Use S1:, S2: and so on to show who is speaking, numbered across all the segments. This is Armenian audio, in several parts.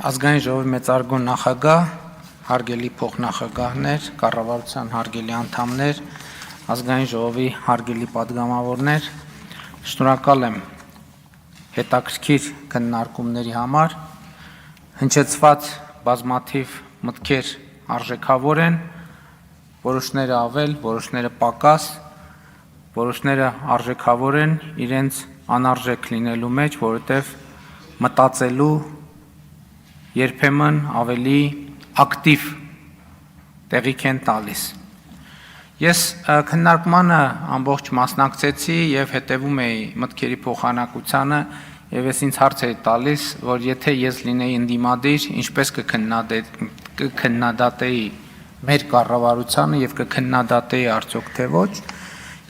S1: Ազգային ժողովի մեծարգո նախագահ, հարգելի փոխնախագահներ, կառավարության հարգելի անդամներ, ազգային ժողովի հարգելի падգամավորներ, շնորհակալ եմ հետաքրքիր քննարկումների համար, հնչեցված բազմաթիվ մտքեր արժեքավոր են, որոշները ավել, որոշները պակաս, որոշները արժեքավոր են իրենց անարժեք լինելու մեջ, որովհետև մտածելու երբեմն ավելի ակտիվ տեղիք են տալիս։ Ես քննարկմանը ամբողջ մասնակցեցի եւ հետևում էի մտքերի փոխանակությանը եւ ես ինձ հարց էի տալիս, որ եթե ես լինեի ընդդիմադիր, ինչպես կքննադատեի մեր կառավարությանը եւ կքննադատեի արդյոք թե ոչ,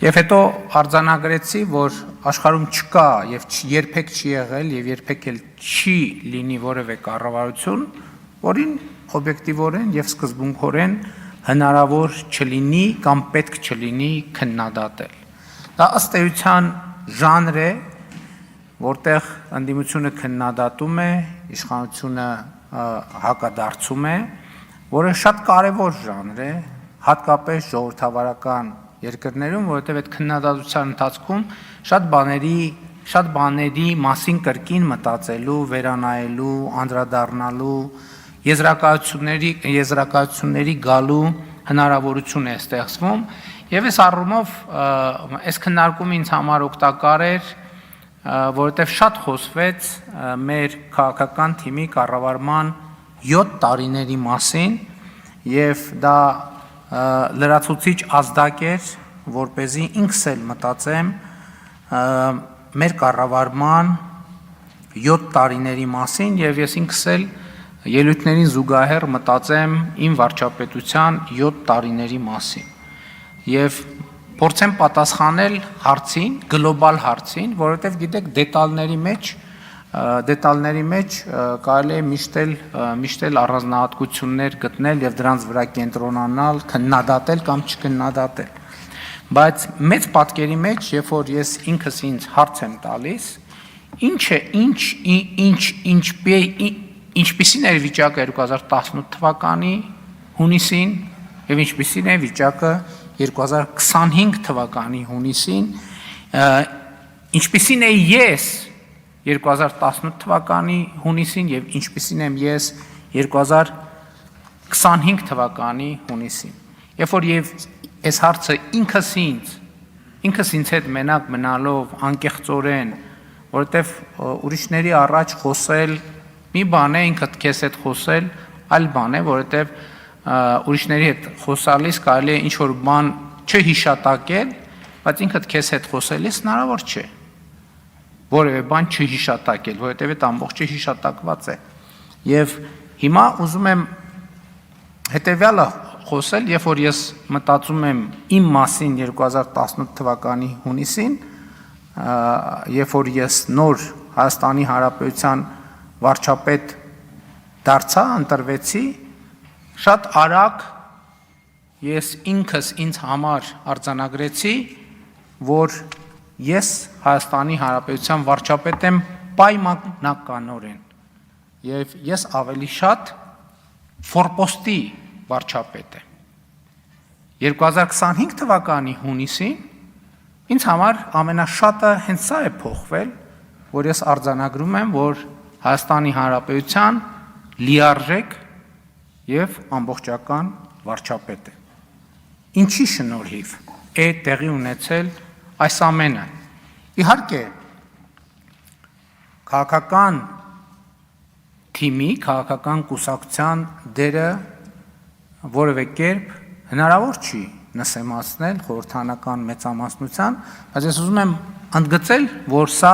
S1: եւ հետո արձանագրեցի, որ աշխարհում չկա եւ երբեք չի եղել եւ երբեք էլ չի լինի որևէ կառավարություն, որին օբյեկտիվորեն եւ սկզբունքորեն հնարավոր չլինի կամ պետք չլինի քննադատել։ Դա ըստ էության ժանր է, որտեղ ընդդիմությունը քննադատում է, իշխանությունը հակադարձում է, որը շատ կարևոր ժանր է, հատկապես ժողովրդավարական երկրներում, որովհետև այդ քննադատության ընթացքում շատ բաների մասին կրկին մտածելու, վերանայելու, անդրադառնալու, եզրակացությունների գալու հնարավորություն է ստեղծվում, եւ այս առումով այս քննարկումը ինձ համար օգտակար էր, որովհետև շատ խոսվեց մեր քաղաքական թիմի կառավարման 7 տարիների մասին, եւ դա լրացուցիչ ազդակ էր, որպեսզի ինքս էլ մտածեմ մեր կառավարման 7 տարիների մասին եւ ես ինքս էլ ելույթներին զուգահեռ մտածեմ իմ վարչապետության 7 տարիների մասին եւ փորձեմ պատասխանել հարցին, գլոբալ հարցին, որովհետեւ գիտեք դետալների մեջ կարելի է միշտ էլ առանձնահատկություններ գտնել եւ դրանց վրա կենտրոնանալ, քննադատել կամ չքննադատել։ Բայց մեծ պատկերի մեջ, երբ որ ես ինքս ինձ հարց եմ տալիս, ինչպիսին էր վիճակը 2018 թվականի հունիսին եւ ինչպիսին է վիճակը 2025 թվականի հունիսին, ինչպիսին է ես 2018 թվականի հունիսին եւ ինչպիսին եմ ես 2025 թվականի հունիսին։ Երբ որ այս հարցը ինքս ինձ հետ մենակ մնալով անկեղծորեն, որովհետեւ ուրիշների առաջ խոսել մի բան է, ինքդ քեզ հետ խոսել այլ բան է, որովհետեւ ուրիշների հետ խոսալիս կարելի է ինչ որ բան չհիշատակել, բայց ինքդ քեզ հետ խոսելիս հնարավոր չէ որևէ բան չհիշատակել, որովհետև այդ ամբողջը հիշատակված է։ Եվ հիմա ուզում եմ հետևյալը խոսել, երբ որ ես մտածում եմ իմ մասին 2018 թվականի հունիսին, երբ որ ես նոր Հայաստանի Հանրապետության վարչապետ դարձա, ընտրվեցի, շատ արագ ես ինքս ինձ համար արձանագրեցի, որ ես Հայաստանի Հանրապետության վարչապետ եմ պայմանականորեն եւ ես ավելի շատ ֆորպոստի վարչապետ եմ։ 2025 թվականի հունիսին ինձ համար ամենաշատը հենց սա է փոխվել, որ ես արձանագրում եմ, որ Հայաստանի Հանրապետության լիարժեք եւ ամբողջական վարչապետ է։ Ինչի շնորհիվ է տեղի ունեցել այս ամենը։ Իհարկե, քաղաքական թիմի, քաղաքական կուսակցության դերը որևէ կերպ հնարավոր չի նսեմացնել խորհրդանական մեծամասնության, բայց ես ուզում եմ ընդգծել, որ սա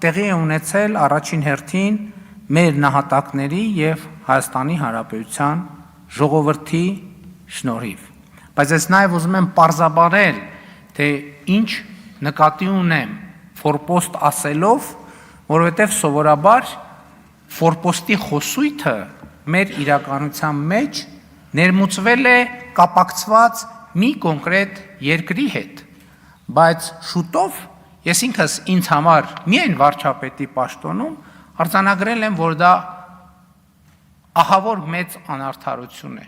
S1: տեղի է ունեցել առաջին հերթին մեր նահատակների եւ Հայաստանի Հանրապետության ժողովրդի շնորհիվ։ Բայց ես նաեւ ուզում եմ պարզաբանել, թե ինչ նկատի ունեմ ֆորպոստ ասելով, որովհետև սովորաբար ֆորպոստի խոսույթը մեր իրականության մեջ ներմուծվել է կապակցված մի կոնկրետ երկրի հետ, բայց շուտով ես ինքս ինձ համար միայն վարչապետի պաշտոնում արձանագրել եմ, որ դա ահավոր մեծ անարդարություն է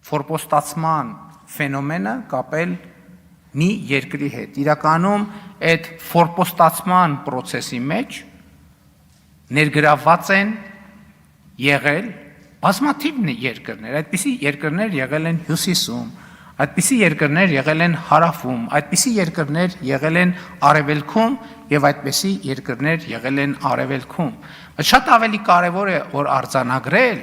S1: ֆորպոստացման ֆենոմենը կապել մի երկրի հետ։ Իրականում այդ ֆորպոստացման process-ի մեջ ներգրավված են եղել բազմաթիվ երկրներ, այդպիսի երկրներ եղել են հյուսիսում, այդպիսի երկրներ եղել են հարավում, այդպիսի երկրներ եղել են արևելքում եւ այդպիսի երկրներ եղել են արևելքում։ Շատ ավելի կարևոր է որ արձանագրել,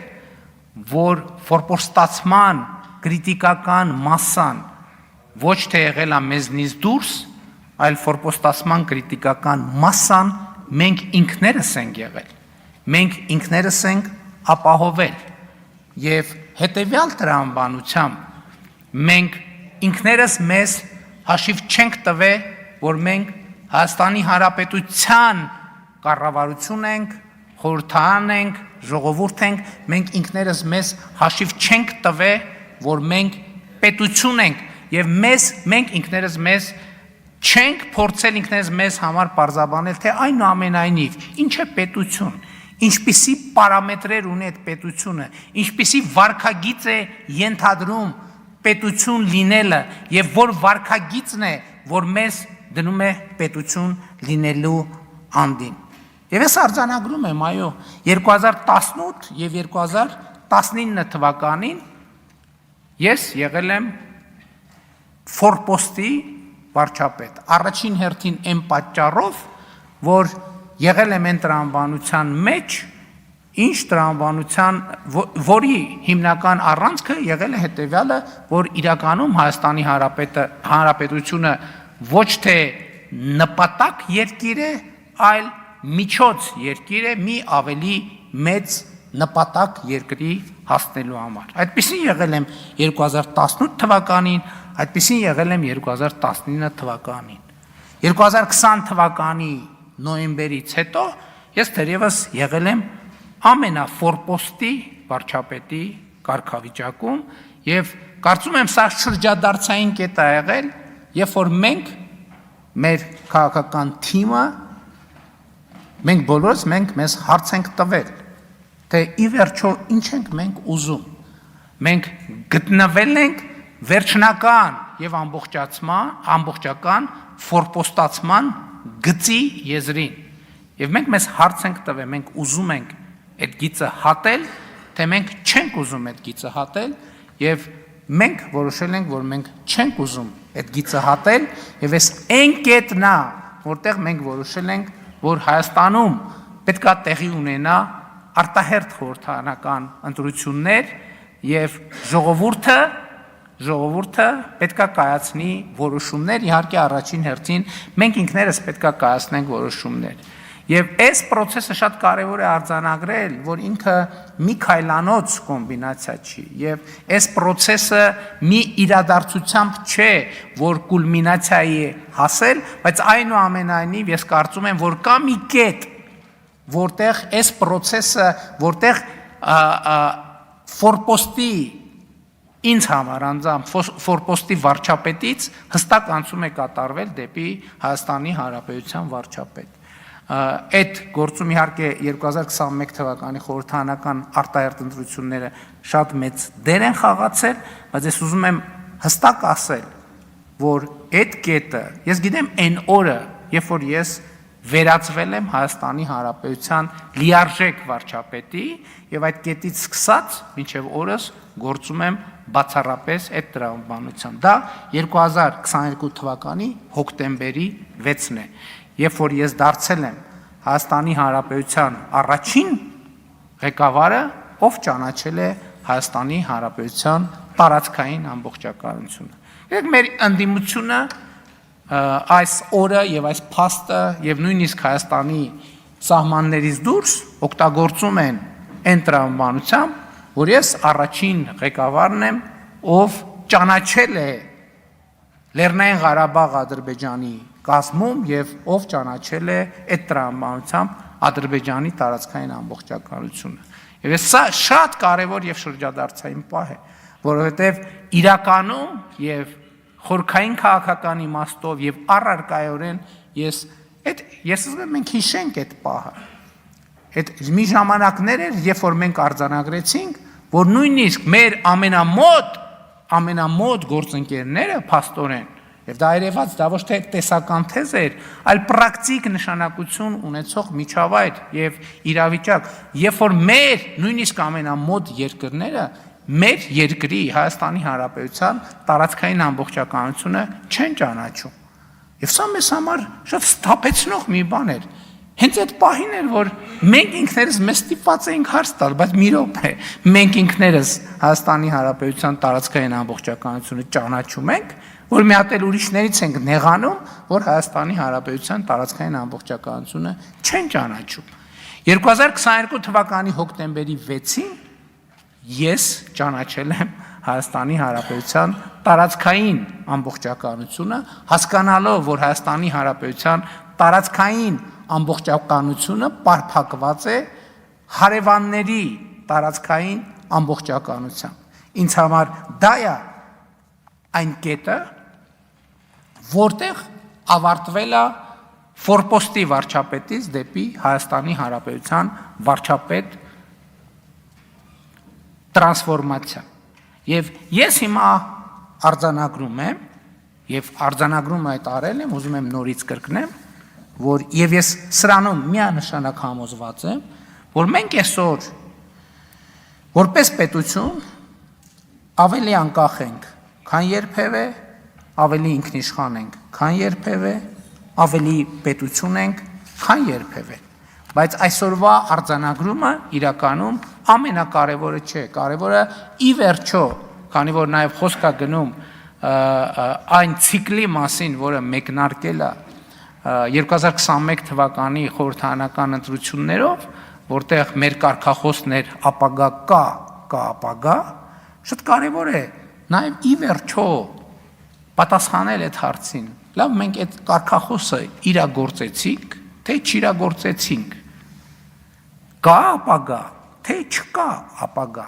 S1: որ ֆորպոստացման կրիտիկական մասսան ոչ թե եղել է մեզնից դուրս, այլ ֆորպոստացման կրիտիկական մասսան մենք ինքներս ենք եղել։ Մենք ինքներս ենք ապահովել եւ հետեւյալ տրամաբանությամբ մենք ինքներս մեզ հաշիվ չենք տվել, որ մենք Հայաստանի Հանրապետության կառավարություն ենք, խորհրդարան ենք, ժողովուրդ ենք, մենք ինքներս մեզ հաշիվ չենք տվել, որ մենք պետություն ենք եւ մենք ինքներս մեզ չենք փորձել ինքներս մեզ համար պարզաբանել, թե այնուամենայնիվ ինչ է պետություն, ինչպիսի պարամետրեր ունի այդ պետությունը, ինչպիսի վարքագիծ է ենթադրում պետություն լինելը եւ որ վարքագիծն է, որ մեզ դնում է պետություն լինելու անդին։ Եվ ես արձանագրում եմ, այո, 2018 եւ 2019 թվականին ես եղել եմ ֆորպոստի վարչապետ։ Առաջին հերթին այն պատճառով, որ եղել եմ այն տրամաբանության մեջ, ինչ տրամաբանության, որի հիմնական առանցքը եղել է հետևյալը, որ իրականում Հայաստանի Հանրապետությունը ոչ թե նպատակ երկիր է, այլ միջոց երկիր է մի ավելի մեծ նպատակ երկրի հասնելու համար։ Այդպիսին եղել եմ 2018 թվականին, այդպիսին եղել եմ 2019 թվականին։ 2020 թվականի նոյեմբերից հետո ես դեռևս եղել եմ ամենաֆորպոստի վարչապետի կարգավիճակում եւ կարծում եմ սա շրջադարձային կետ է եղել, երբ որ մենք մեր քաղաքական թիմը մենք բոլորս մեզ հարց ենք տվել, թե ի վերջո ինչ ենք մենք ուզում։ Մենք գտնվել ենք վերջնական եւ ամբողջական ֆորպոստացման գծի եզրին։ Եվ մենք մեզ հարց ենք տվել, մենք ուզում ենք այդ գիծը հատել, թե մենք չենք ուզում այդ գիծը հատել, եւ մենք որոշել ենք, որ մենք չենք ուզում այդ գիծը հատել, եւ այս այն կետն է, որտեղ մենք որոշել ենք, որ Հայաստանում պետք է տեղի ունենա արտահերթ խորհրդարանական ընտրություններ եւ ժողովուրդը պետք է կայացնի որոշումներ, իհարկե առաջին հերթին մենք ինքներս պետք է կայացնենք որոշումներ։ Եվ այս process-ը շատ կարևոր է արձանագրել, որ ինքը մի քայլանոց կոմբինացիա չի, եւ այս process-ը մի իրադարձությամբ չէ, որ կուլմինացիայի է հասել, բայց այնուամենայնիվ ես կարծում եմ, որ կա մի կետ, որտեղ այս process-ը, որտեղ ֆորպոստի ինձ համար անձամբ ֆորպոստի վարչապետից հստակ անցում է կատարվել դեպի Հայաստանի Հանրապետության վարչապետ։ Այդ գործում իհարկե 2021 թվականի խորհրդարանական արտահերթ ընտրությունները շատ մեծ դեր են խաղացել, բայց ես ուզում եմ հստակ ասել, որ այդ կետը, ես գիտեմ այն օրը, երբ որ ես վերածվել եմ Հայաստանի Հանրապետության լիարժեք վարչապետի եւ այդ կետից սկսած մինչեւ օրս գործում եմ բացառապես այդ տրամաբանությամբ։ Դա 2022 թվականի հոկտեմբերի 6-ն է, երբ որ ես դարձել եմ Հայաստանի Հանրապետության առաջին ղեկավարը, ով ճանաչել է Հայաստանի Հանրապետության տարածքային ամբողջականությունը։ Եվ մեր ընդդիմությունը այս օրը եւ այս փաստը եւ նույնիսկ Հայաստանի սահմաններից դուրս օգտագործում են այն տրամաբանությամբ, որ ես առաջին ղեկավարն եմ, ով ճանաչել է Լեռնային Ղարաբաղ Ադրբեջանի կազմում եւ ով ճանաչել է այդ տրամաբանությամբ Ադրբեջանի տարածքային ամբողջականությունը։ Եվ սա շատ կարեւոր եւ շրջադարձային պահ է, որովհետեւ իրականում եւ խորքային քաղաքական իմաստով եւ առարկայորեն ես ասում եմ մենք հիշենք այդ պահը։ Այդ մի ժամանակներ էր, երբ որ մենք արձանագրեցինք, որ նույնիսկ մեր ամենամոտ գործընկերները փաստորեն, եւ դա երևաց, դա ոչ թե տեսական թեզ էր, այլ պրակտիկ նշանակություն ունեցող միջավայր եւ իրավիճակ, երբ որ մեր նույնիսկ ամենամոտ երկրները մեր երկրի Հայաստանի Հանրապետության տարածքային ամբողջականությունը չեն ճանաչում։ Եվ սա մեզ համար շատ սթափեցնող մի բան էր։ Հենց այդ պահին էր, որ մենք ինքներս մեզ ստիպված էինք հարց տալ, բայց մի րոպե, մենք ինքներս Հայաստանի Հանրապետության տարածքային ամբողջականությունը ճանաչում ենք, որ մի հատ էլ ուրիշներից ենք նեղանում, որ Հայաստանի Հանրապետության տարածքային ամբողջականությունը չեն ճանաչում։ 2022 թվականի հոկտեմբերի 6-ին ես ճանաչել եմ Հայաստանի Հանրապետության տարածքային ամբողջականությունը, հասկանալով, որ Հայաստանի Հանրապետության տարածքային ամբողջականությունը պարփակված է հարևանների տարածքային ամբողջականությամբ։ Ինձ համար դա է այն կետը, որտեղ ավարտվել է ֆորպոստի վարչապետից դեպի Հայաստանի Հանրապետության վարչապետ տրանսֆորմացիա։ Եվ ես հիմա արձանագրում եմ, եւ արձանագրում այդ արել եմ, ուզում եմ նորից կրկնեմ, որ եւ ես սրանում միանշանակ համոզված եմ, որ մենք այսօր որպես պետություն ավելի անկախ ենք, քան երբևէ, ավելի ինքնիշխան ենք, քան երբևէ, ավելի պետություն ենք, քան երբևէ։ Բայց այսօրվա արձանագրումը իրականում ամենակարևորը չէ, կարևորը ի վերջո, քանի որ նաև խոսք է գնում այն ցիկլի մասին, որը մեկնարկել է 2021 թվականի խորհրդարանական ընտրություններով, որտեղ մեր կարգախոսն էր ապագա կա ապագա, շատ կարևոր է նաև ի վերջո պատասխանել այդ հարցին։ Լավ, մենք այդ կարգախոսը իրագործեցինք, թե չիրագործեցինք։ Կա ապագա, թե չկա ապագա։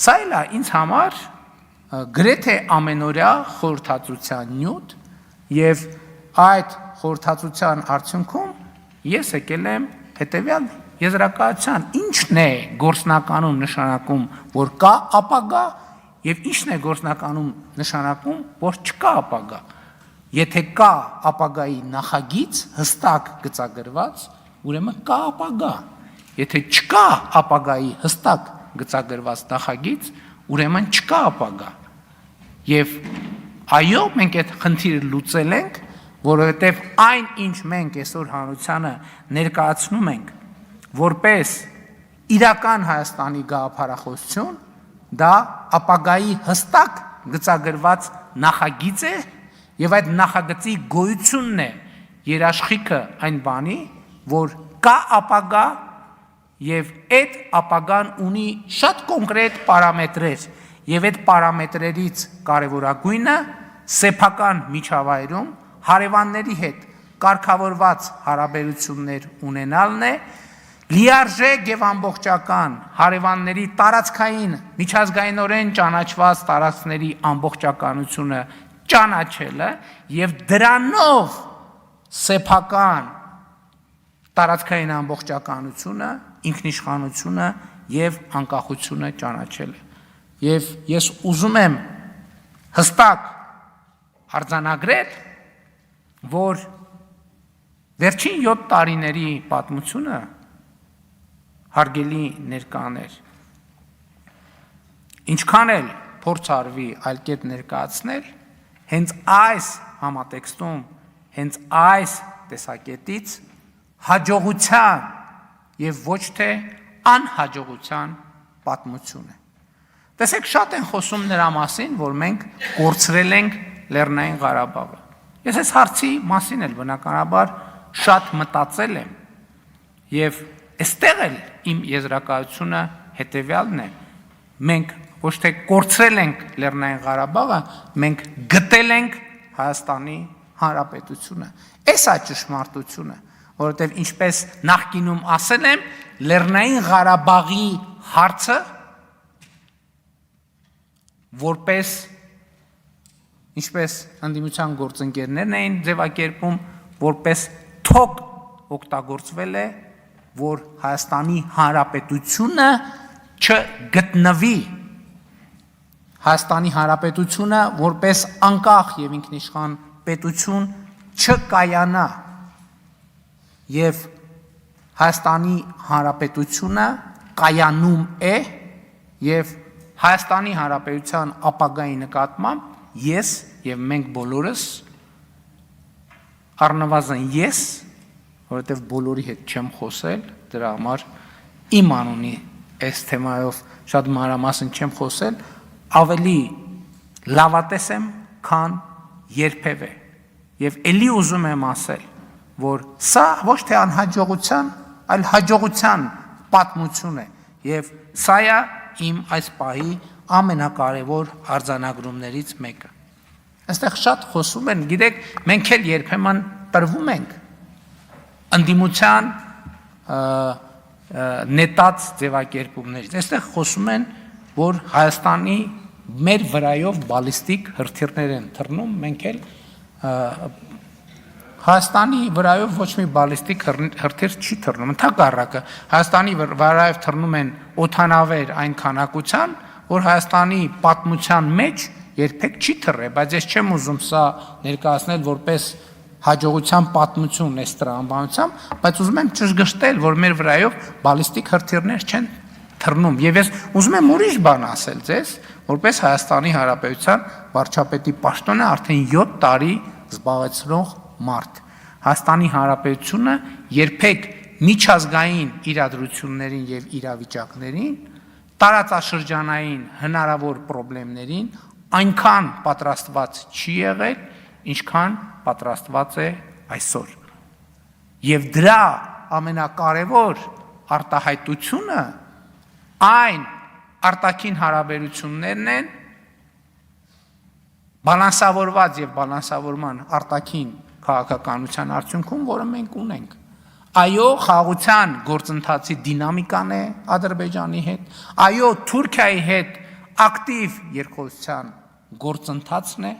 S1: Սա էլ է ինձ համար գրեթե ամենօրյա խորհրդածության նյութ եւ այդ խորհրդածության արդյունքում ես եկել եմ հետեւյալ եզրակացության, ինչն է գործնականում նշանակում, որ կա ապագա եւ ինչն է գործնականում նշանակում, որ չկա ապագա։ Եթե կա ապագայի նախագիծ հստակ գծագրված, ուրեմն կա ապագա։ Եթե չկա ապագայի հստակ գծագրված նախագիծ, ուրեմն չկա ապագա։ Եվ այո, մենք այդ խնդիրը լուծել ենք, որովհետև այն, ինչ մենք այսօր հանրությանը ներկայացնում ենք, որպես իրական Հայաստանի գաղափարախոսություն, դա ապագայի հստակ գծագրված նախագիծ է, եւ այդ նախագծի գոյությունն է երաշխիքը այն բանի, որ կա ապագա եւ այդ ապագան ունի շատ կոնկրետ պարամետրեր եւ այդ պարամետրերից կարեւորագույնը սեփական միջավայրում հարևանների հետ կարգավորված հարաբերություններ ունենալն է, լիարժեք եւ ամբողջական հարևանների տարածքային միջազգայինորեն ճանաչված տարածքների ամբողջականությունը ճանաչելը եւ դրանով սեփական տարածքային ամբողջականությունը, ինքնիշխանությունը եւ անկախությունը ճանաչելը։ Եվ ես ուզում եմ հստակ արձանագրել, որ վերջին 7 տարիների պատմությունը հարգելի ներկաներ, ինչքան էլ փորձ արվի այլ կերպ ներկայացնել, հենց այս համատեքստում, հենց այս տեսակետից հաջողության եւ ոչ թե անհաջողության պատմություն է։ Տեսեք, շատ են խոսում նրա մասին, որ մենք կորցրել ենք Լեռնային Ղարաբաղը։ Ես այս հարցի մասին էլ բնականաբար շատ մտածել եմ եւ այստեղ էլ իմ եզրակացությունը հետեւյալն է. մենք ոչ թե կորցրել ենք Լեռնային Ղարաբաղը, մենք գտել ենք Հայաստանի Հանրապետությունը։ Այս է ճշմարտությունը, որովհետև ինչպես նախկինում ասել եմ, Լեռնային Ղարաբաղի հարցը որպես ինչպես ընդդիմության գործընկերներն էին ձևակերպում, որպես թոք օգտագործվել է որ Հայաստանի Հանրապետությունը չգտնվի, Հայաստանի Հանրապետությունը որպես անկախ եւ ինքնիշխան պետություն չկայանա եւ Հայաստանի Հանրապետությունը կայանում է եւ Հայաստանի Հանրապետության ապագայի նկատմամբ ես եւ մենք բոլորս առնվազն ես, որովհետեւ բոլորի հետ չեմ խոսել, դրա համար իմ անունի այս թեմայով շատ մանրամասն չեմ խոսել, ավելի լավատես եմ, քան երբևէ եւ ելի ուզում եմ ասել, որ սա ոչ թե անհաջողության, այլ հաջողության պատմություն է եւ սա է իմ այս պահի ամենակարևոր արձանագրումներից մեկը։ Այստեղ շատ խոսում են, գիտեք, մենք էլ երբեմն տրվում ենք ընդդիմության նետած ձևակերպումներից։ Այստեղ խոսում են, որ Հայաստանի մեր վրայով բալիստիկ հրթիռներ են թռնում, մենք էլ Հայաստանի վրայով ոչ մի բալիստիկ հրթիռ չի թռնում, ընդհակառակը Հայաստանի վրայով թռնում են օդանավեր այն քանակության, որ Հայաստանի պատմության մեջ երբեք չի թռել, բայց ես չեմ ուզում սա ներկայացնել որպես հաջողության պատմություն այս տրամաբանությամբ, բայց ուզում եմ ճշգրտել, որ մեր վրայով բալիստիկ հրթիռներ չեն թռնում, եւ ես ուզում եմ ուրիշ բան ասել ձեզ, որպես Հայաստանի Հանրապետության վարչապետի պաշտոնը արդեն 7 տարի զբաղեցնող մարդ։ Հայաստանի Հանրապետությունը երբեք միջազգային իրադրություններին եւ իրավիճակներին, տարածաշրջանային հնարավոր խնդիրներին այնքան պատրաստված չի եղել, ինչքան պատրաստված է այսօր։ Եվ դրա ամենակարևոր արտահայտությունը այն արտաքին հարաբերություններն են, բալանսավորված եւ բալանսավորման արտաքին քաղաքականության արդյունքում, որը մենք ունենք։ Այո, խաղաղության գործընթացի դինամիկան է Ադրբեջանի հետ, այո, Թուրքիայի հետ ակտիվ երկխոսության գործընթացն է,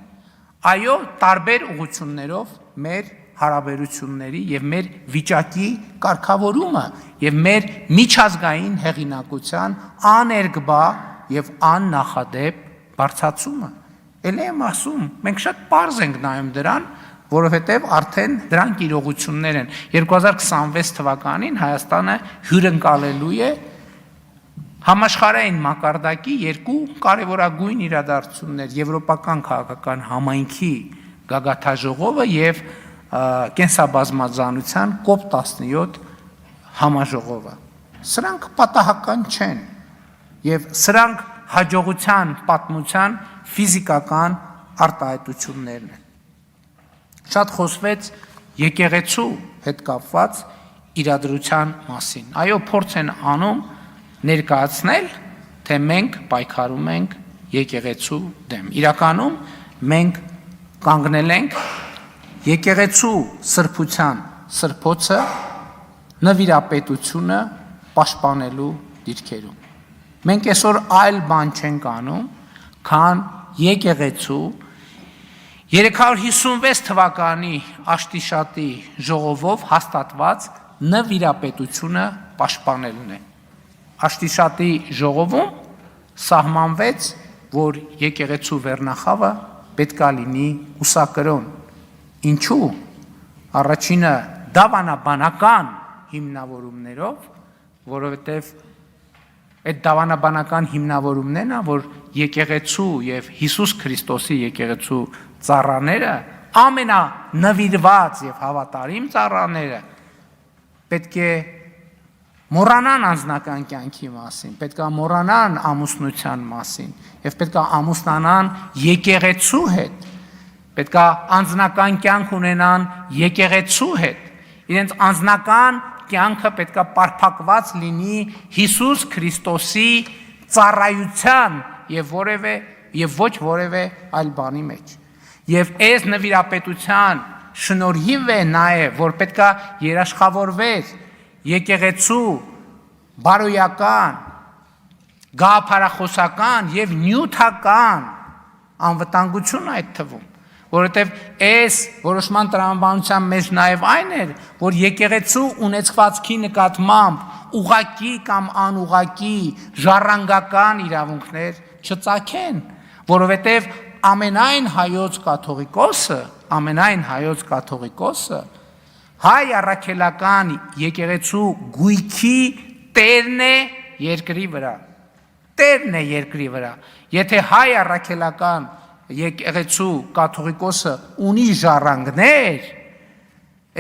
S1: այո, տարբեր ուղղություններով մեր հարաբերությունների եւ մեր վիճակի կարգավորումը եւ մեր միջազգային հեղինակության աներկբա եւ աննախադեպ բարձրացումը։ Էլ եմ ասում, մենք շատ պարզ ենք նայում դրան, որովհետև արդեն դրանք իրողություններ են։ 2026 թվականին Հայաստանը հյուրընկալելու է համաշխարհային մակարդակի երկու կարևորագույն իրադարձություններ՝ Եվրոպական քաղաքական համայնքի գագաթաժողովը եւ կենսաբազմազանության COP17 համաժողովը։ Սրանք պատահական չեն եւ սրանք հաջողության պատմության ֆիզիկական արտահայտություններն են։ Շատ խոսվեց եկեղեցու հետ կապված իրադրության մասին։ Այո, փորձ են անում ներկայացնել, թե մենք պայքարում ենք եկեղեցու դեմ։ Իրականում մենք կանգնել ենք եկեղեցու սրբության սրբոցը նվիրապետությունը պաշտպանելու դիրքերում։ Մենք այսօր այլ բան չենք անում, քան եկեղեցու 356 թվականի Աշտիշատի ժողովով հաստատված նվիրապետությունը պաշտպանելն է։ Աշտիշատի ժողովում սահմանվեց, որ եկեղեցու վերնախավը պետք է լինի ուսակրոն։ Ինչու՞։ Առաջինը դավանաբանական հիմնավորումներով, որովհետև այդ դավանաբանական հիմնավորումներն է, որ եկեղեցու եւ Հիսուս Քրիստոսի եկեղեցու ծառաները, ամենանվիրված եւ հավատարիմ ծառաները պետք է մոռանան անձնական կյանքի մասին, պետք է մոռանան ամուսնության մասին եւ պետք է ամուսնանան եկեղեցու հետ, պետք է անձնական կյանք ունենան եկեղեցու հետ, իրենց անձնական կյանքը պետք է պարփակված լինի Հիսուս Քրիստոսի ծառայության եւ ոչ որևէ այլ բանի մեջ։ Եվ այս նվիրապետության շնորհիվ է նաեւ, որ պետք է երաշխավորվեր եկեղեցու բարոյական, գաղափարախոսական եւ նյութական անվտանգություն այդ թվում, որովհետև այս որոշման տրամաբանության մեջ նաև այն էր, որ եկեղեցու ունեցվածքի նկատմամբ ուղղակի կամ անուղղակի ժառանգական իրավունքներ չծագեն, որովհետև ամենայն հայոց կաթողիկոսը հայ առաքելական եկեղեցու գույքի տերն է երկրի վրա։ Եթե հայ առաքելական եկեղեցու կաթողիկոսը ունի ժառանգներ,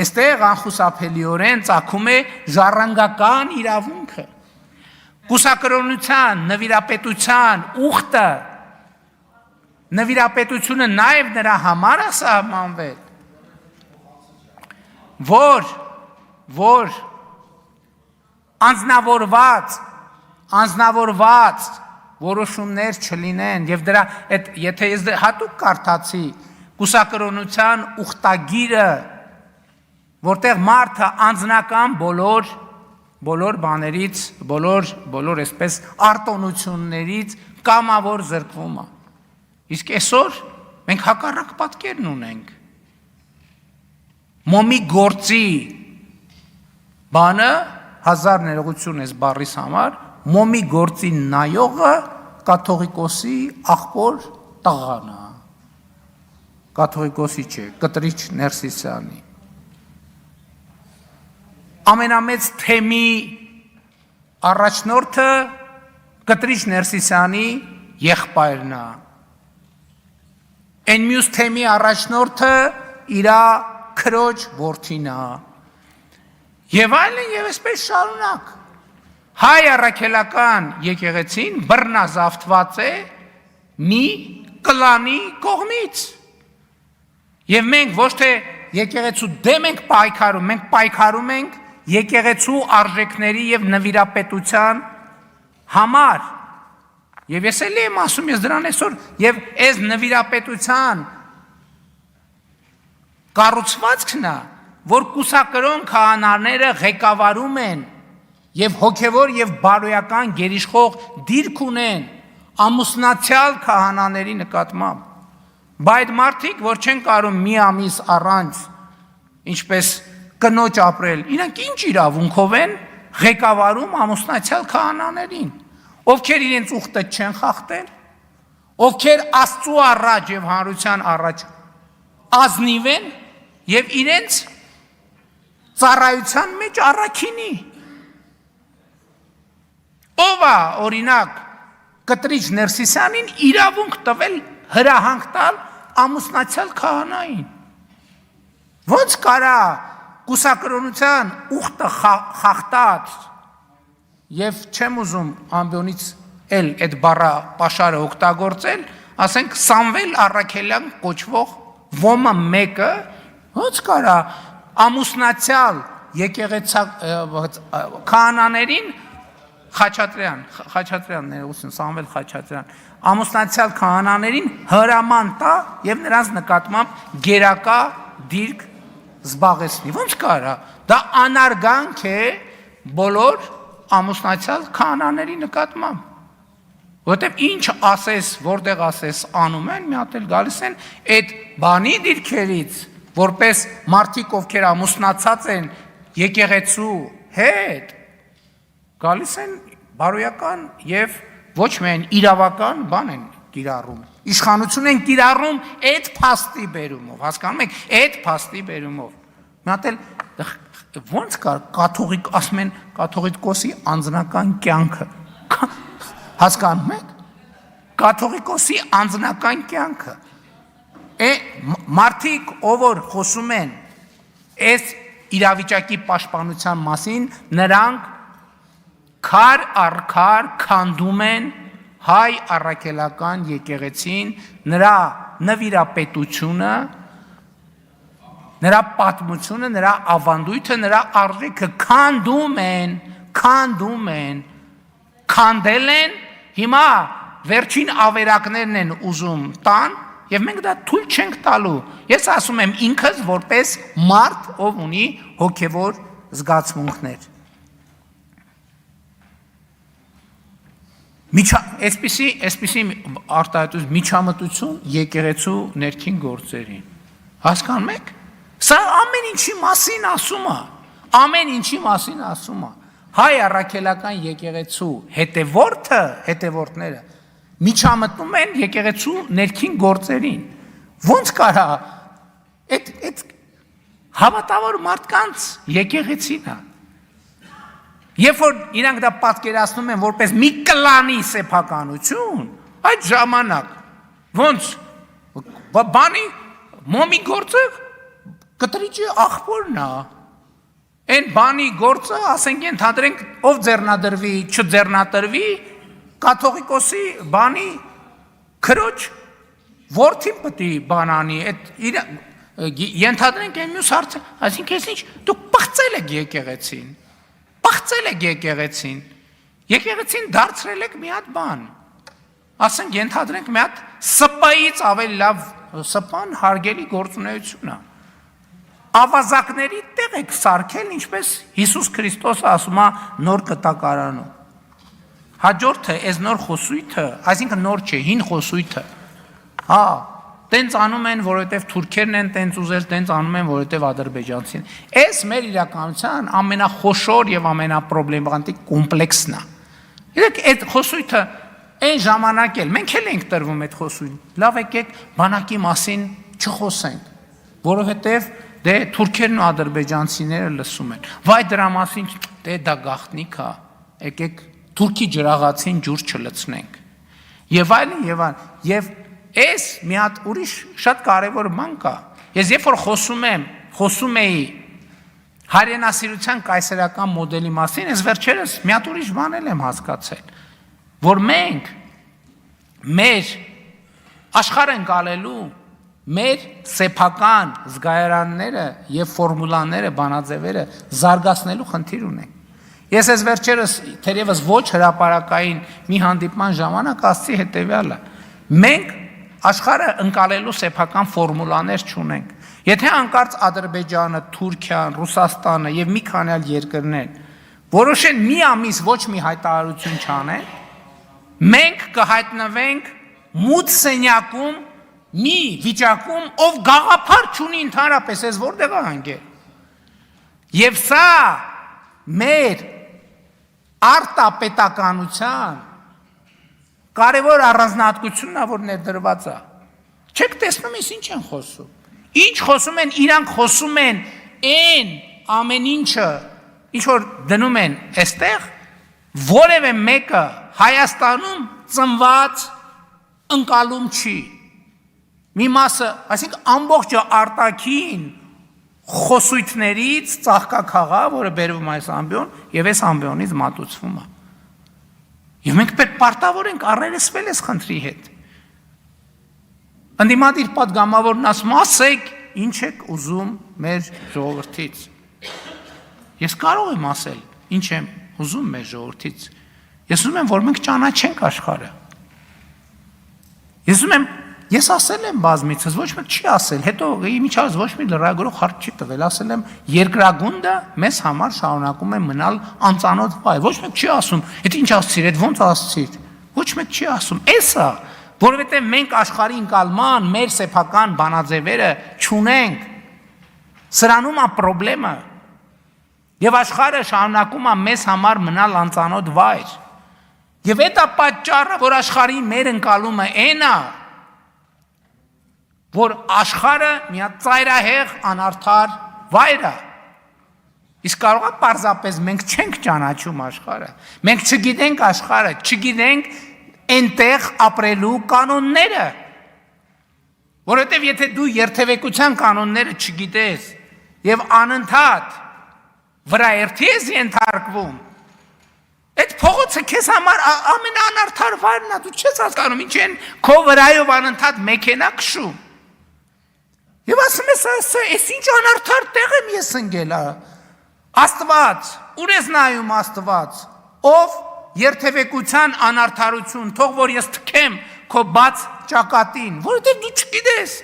S1: այստեղ անխուսափելիորեն ծագում է ժառանգական իրավունքը։ Կուսակրոնության, նվիրապետության ուխտը, նվիրապետությունը նաև նրա համար է սահմանվել, որ անձնավորված որոշումներ չլինեն, եւ դրա եթե ես հատուկ կարդացի կուսակրոնության ուխտագիրը, որտեղ մարդը անձնական բոլոր բաներից, բոլոր այսպես արտոնություններից կամավոր զրկվում է։ Իսկ այսօր մենք հակառակ պատկերն ունենք։ Մոմի գործի բանը, հազար ներողություն ես բառիս համար, մոմի գործի նայողը կաթողիկոսի աղբոր տղան է, կաթողիկոսի չէ, Կտրիչ Ներսիսյանի։ Ամենամեծ թեմի առաջնորդը Կտրիչ Ներսիսյանի եղբայրն է։ Այն մյուս թեմի առաջնորդը իրա քրոջ որդին է։ Եվ այլն եւ այսպես շարունակ։ Հայ առաքելական եկեղեցին բռնազավթված է մի կլանի կողմից։ Եվ մենք ոչ թե եկեղեցու դեմ ենք պայքարում, մենք պայքարում ենք եկեղեցու արժեքների եւ նվիրապետության համար։ Եվ ես էլ եմ ասում, ես դրան այսօր եւ այս նվիրապետության կառուցվածքն է, որ կուսակրոն քահանաները ղեկավարում են եւ հոգեվոր եւ բարոյական գերիշխող դիրք ունեն ամուսնացյալ քահանաների նկատմամբ։ Բայց մարդիկ, որ չեն կարող մի ամիս առանց ինչպես կնոջ ապրել, իրանք ինչ իրավունքով են ղեկավարում ամուսնացյալ քահանաներին, ովքեր իրենց ուխտը չեն խախտել, ովքեր Աստծու առաջ եւ հանրության առաջ ազնիվ են եւ իրենց ծառայության մեջ առաքինի։ Ով է օրինակ Կտրիչ Ներսիսյանին իրավունք տվել հրահանգ տալ ամուսնացյալ քահանային։ Ոնց կարա կուսակրոնության ուխտը խախտած եւ չեմ ուզում ամբյոնից էլ այդ բառը պաշարը օգտագործել, ասենք Սամվել Առաքելյան կոչվող ոմը մեկը ոնց կարա ամուսնացյալ եկեղեցա քահանաներին Խաչատրյան ներողություն, Սամվել Խաչատրյան, ամուսնացյալ քահանաներին հրաման տա եւ նրանց նկատմամբ գերակա դիրք զբաղեցնի։ Ոնց կարա։ Դա անարգանք է բոլոր ամուսնացյալ քահանաների նկատմամբ։ Որտեւ ինչ ասես, որտեղ ասես անում են, մի հատ էլ գալիս են այդ բանի դիրքերից, որպես մարդիկ, ովքեր ամուսնացած են եկեղեցու հետ, գալիս են բարոյական եւ ոչ միայն իրավական բան են կիրառում։ Իշխանություն են կիրառում այդ փաստի բերումով, հասկանում եք, այդ փաստի բերումով։ Մի հատ էլ ոնց կար կաթողիկ ասում են կաթողիկոսի անձնական կյանքը։ Հասկանում եք։ Կաթողիկոսի անձնական կյանքը։ Մարդիկ, ով որ խոսում են այս իրավիճակի պաշտպանության մասին, նրանք քար առ քար քանդում են հայ առաքելական եկեղեցին, նրա նվիրապետությունը, նրա պատմությունը, նրա ավանդույթը, նրա արժեքը քանդում են, քանդել են, հիմա վերջին ավերակներն են ուզում տան, եւ մենք դա թույլ չենք տալու։ Ես ասում եմ ինքս որպես մարդ, ով ունի հոգեվոր զգացմունքներ։ Այսպիսի արտահայտություն միջամտություն եկեղեցու ներքին գործերին։ Հասկանում եք։ Սա ամեն ինչի մասին ասում է։ Հայ առաքելական եկեղեցու հետևորդները միջամտնում են եկեղեցու ներքին գործերին։ Ոնց կարա այդ հավատավոր մարդկանց եկեղեցին է։ Երբ որ իրանք դա պատկերացնում են որպես մի կլանի սեփականություն, այդ ժամանակ ոնց բանի մոմի գործը կտրիճի աղբորն է։ Այն բանի գործը, ասենք ենթադրենք, ով ձեռնադրվի, չձեռնադրվի, կաթողիկոսի բանի քրոջ որդին պետք է բանանի, ենթադրենք այն մյուս հարցը, այսինքն ես ինչ, դուք պղծել եք եկեղեցին դարձրել եք մի հատ բան, ասենք ենթադրենք մի հատ սպայից ավելի լավ սպան հարգելի գործունեություն է, ավազակների տեղ եք սարքել, ինչպես Հիսուս Քրիստոսը ասում է նոր կտակարանում, հաջորդը այս նոր խոսույթը, այսինքն նոր չէ, հին խոսույթը, տենց անում են, որովհետև թուրքերն են տենց ուզել, տենց անում են, որովհետև ադրբեջանցին։ Այս մեր իրականության ամենախոշոր եւ ամենապրոբլեմատիկ կոմպլեքսն է։ Իրեք այդ խոսույթը այն ժամանակ էլ մենք էլ ենք տրվում այդ խոսույթին։ Լավ եկեք բանակի մասին չխոսենք, որովհետև դե թուրքերն ու ադրբեջանցիները լսում են։ Վայ դրա մասին դե դա գաղտնիք է։ Եկեք թուրքի ջրաղացին ջուր չլցնենք։ Եվ այլն։ Եվ այս մի հատ ուրիշ շատ կարևոր բան կա։ Ես երբ որ խոսում էի հայրենասիրության կայսերական մոդելի մասին, ես վերջերս մի հատ ուրիշ բան եմ հասկացել, որ մենք մեր աշխարհ ենք ալելու մեր սեփական զգայարանները եւ ֆորմուլաները, բանաձևերը զարգացնելու խնդիր ունենք։ Ես այս վերջերս թերևս ոչ հրապարակային մի հանդիպման ժամանակ ասացի հետեւյալը. մենք աշխարհը ընկալելու սեփական ֆորմուլաներ չունենք։ Եթե անկարծ Ադրբեջանը, Թուրքիան, Ռուսաստանը եւ մի քանի այլ երկրներ որոշեն մի ամիս ոչ մի հայտարարություն չանեն, մենք կհայտնվենք մութ սենյակում մի վիճակում, ով գաղափար չունի ընդհանրապես, ես որտեղ հանգել։ Եվ սա մեր արտապետականության կարևոր առանձնահատկությունն է, որ ներդրված է։ Չեք տեսնում ես ինչ են խոսում։ Ինչ խոսում են, իրանք խոսում են այն ամեն ինչը, ինչ որ դնում են այստեղ, որևէ մեկը Հայաստանում ծնված ընկալում չի։ Մի մասը, այսինքն ամբողջը արտաքին խոսույթներից ծաղկակաղա, որը բերվում այս ամբիոն, եւ այս ամբիոնից մատուցվում է։ Եվ մենք պետք պարտավոր ենք առերեսվել այս խնդրի հետ։ Ընդդիմադիր պատգամավորն ասում, ասեք, ինչ եք ուզում մեր ժողովրդից։ Ես կարող եմ ասել, ինչ եմ ուզում մեր ժողովրդից։ Ես ուզում եմ, որ մենք ճանաչենք աշխարհը։ Ես ասել եմ բազմիցս, ոչ մեկ չի ասել, հետո իմիջիայլոց ոչ մի լրագրող հարց չի տվել, ասել եմ երկրագունդը մեզ համար շարունակում է մնալ անծանոթ վայր, ոչ մեկ չի ասում, այդ ինչ ասցիր, այդ ոնց ասցիր, ոչ մեկ չի ասում, էսա, որովհետև մենք աշխարհի ընկալման մեր սեփական բանաձևերը չունենք, սրանում է խնդրեմը, եւ աշխարհը շարունակում է մեզ համար մնալ անծանոթ վայր, եւ դա պատճառը, որ աշխարհի մեր ընկալումը այն է, որ աշխարհը մի հատ ծայրահեղ անարդար վայր է։ Իսկ կարող է պարզապես մենք չենք ճանաչում աշխարհը։ Մենք չգիտենք աշխարհը, չգիտենք այնտեղ ապրելու կանոնները։ Որովհետև եթե դու երթևեկության կանոնները չգիտես եւ անընդհատ վրաերթի ես ենթարկվում, այդ փողոցը քեզ համար ամենաանարդար վայրն է, դու չես հասկանում ինչ են քո վրայով անընդհատ մեքենա քշում։ Եվ ասում ես, այս ինչ անարդար տեղ եմ ես ընկել, Աստված, ուր ես նայում Աստված, ով երթևեկության անարդարություն, թող որ ես թքեմ քո բաց ճակատին, որովհետև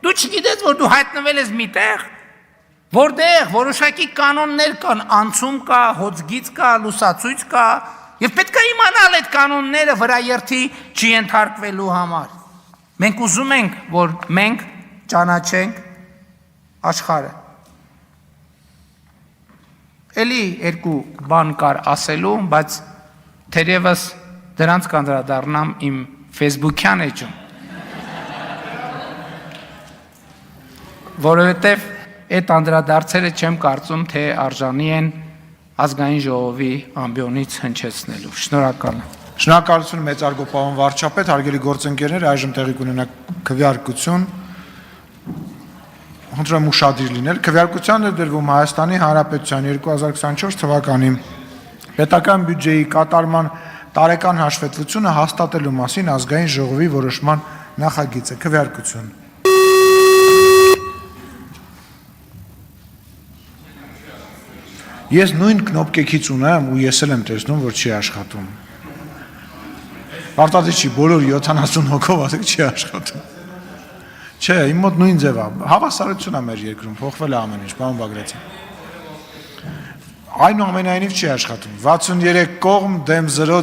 S1: դու չգիտես, որ դու հայտնվել ես մի տեղ, որտեղ որոշակի կանոններ կան, անցում կա, հոծգիծ կա, լուսացույց կա, Եվ պետք է իմանալ այդ կանոնները վրա երթի չի ենթարկվելու համար։ Մենք ուզում ենք, որ մենք ճանաչենք աշխարհը։ Էլի երկու բան կար ասելու, բայց թերևս դրանց կանդրադառնամ իմ Facebook-յան էջում։ Որովհետև այդ անդրադարձերը չեմ կարծում, թե արժանի են ազգային ժողովի ամբիոնից հնչեցնելու։ Շնորհակալ եմ։
S2: Շնորհակալություն մեծարգո պարոն վարչապետ, հարգելի գործընկերներ, այժմ տեղի կունենա քվեարկություն։ Խնդրում եմ ուշադիր լինել։ Քվեարկության է դրվում Հայաստանի Հանրապետության 2024 թվականի պետական բյուջեի կատարման տարեկան հաշվետվությունը հաստատելու մասին ազգային ժողովի որոշման նախագիծը։ Քվեարկություն։ Ես նույն կնոպկեքից ունեմ ու ես էլ եմ տեսնում, որ չի աշխատում։ Պարտադիր չի, բոլոր 70 հոգով ասեք չի աշխատում։ Չէ, իմ մոտ նույն ձև է։ Հավասարություն է մեր երկրում, փոխվել է ամեն ինչ, պարոն Բագրատյան։ Այնուամենայնիվ չի աշխատում։ 63 կողմ դեմ 0